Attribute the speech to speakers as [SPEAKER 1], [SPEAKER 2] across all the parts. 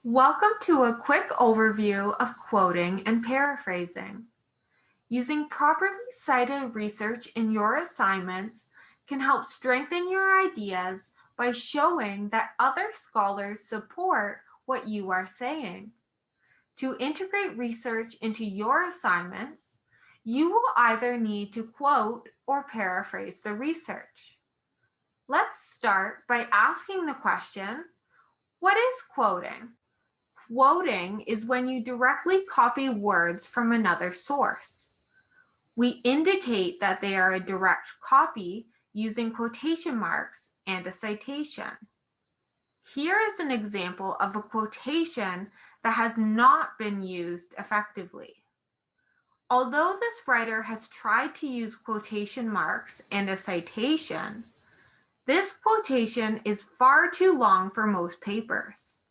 [SPEAKER 1] Welcome to a quick overview of quoting and paraphrasing. Using properly cited research in your assignments can help strengthen your ideas by showing that other scholars support what you are saying. To integrate research into your assignments, you will either need to quote or paraphrase the research. Let's start by asking the question, what is quoting? Quoting is when you directly copy words from another source. We indicate that they are a direct copy using quotation marks and a citation. Here is an example of a quotation that has not been used effectively. Although this writer has tried to use quotation marks and a citation, this quotation is far too long for most papers.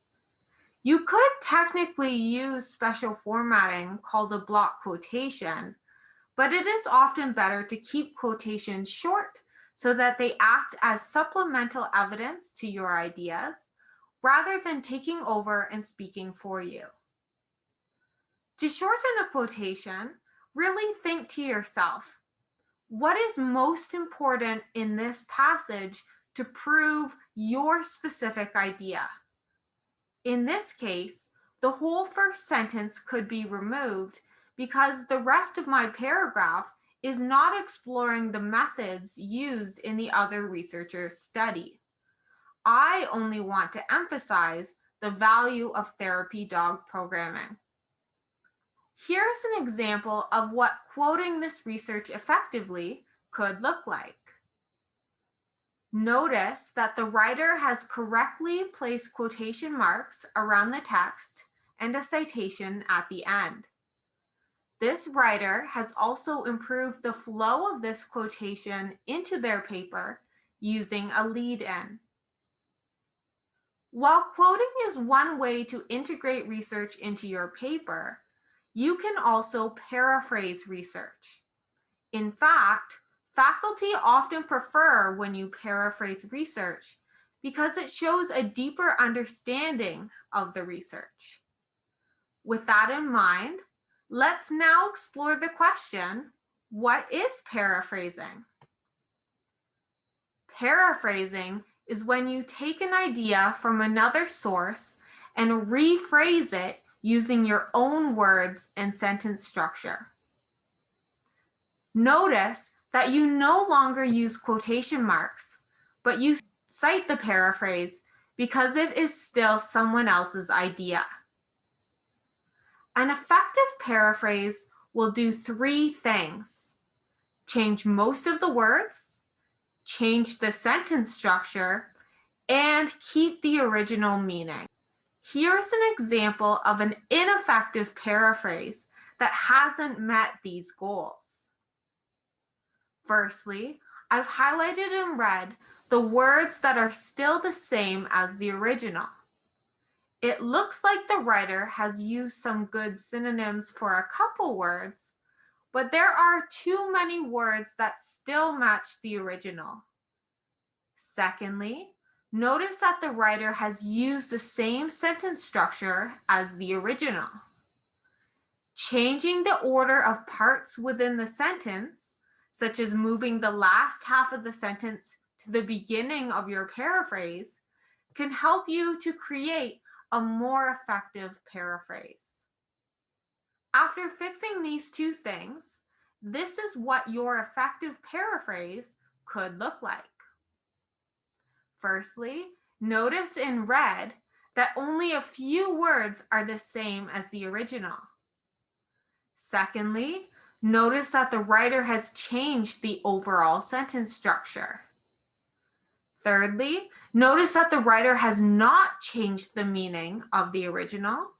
[SPEAKER 1] You could technically use special formatting called a block quotation, but it is often better to keep quotations short so that they act as supplemental evidence to your ideas rather than taking over and speaking for you. To shorten a quotation, really think to yourself, what is most important in this passage to prove your specific idea? In this case, the whole first sentence could be removed because the rest of my paragraph is not exploring the methods used in the other researchers' study. I only want to emphasize the value of therapy dog programming. Here's an example of what quoting this research effectively could look like. Notice that the writer has correctly placed quotation marks around the text and a citation at the end. This writer has also improved the flow of this quotation into their paper using a lead-in. While quoting is one way to integrate research into your paper, you can also paraphrase research. In fact, faculty often prefer when you paraphrase research because it shows a deeper understanding of the research. With that in mind, let's now explore the question, what is paraphrasing? Paraphrasing is when you take an idea from another source and rephrase it using your own words and sentence structure. Notice that you no longer use quotation marks, but you cite the paraphrase because it is still someone else's idea. An effective paraphrase will do three things: change most of the words, change the sentence structure, and keep the original meaning. Here's an example of an ineffective paraphrase that hasn't met these goals. Firstly, I've highlighted in red the words that are still the same as the original. It looks like the writer has used some good synonyms for a couple words, but there are too many words that still match the original. Secondly, notice that the writer has used the same sentence structure as the original. Changing the order of parts within the sentence, such as moving the last half of the sentence to the beginning of your paraphrase, can help you to create a more effective paraphrase. After fixing these two things, this is what your effective paraphrase could look like. Firstly, notice in red that only a few words are the same as the original. Secondly, notice that the writer has changed the overall sentence structure. Thirdly, notice that the writer has not changed the meaning of the original.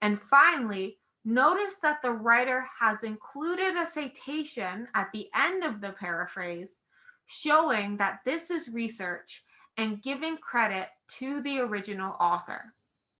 [SPEAKER 1] And finally, notice that the writer has included a citation at the end of the paraphrase, showing that this is research and giving credit to the original author.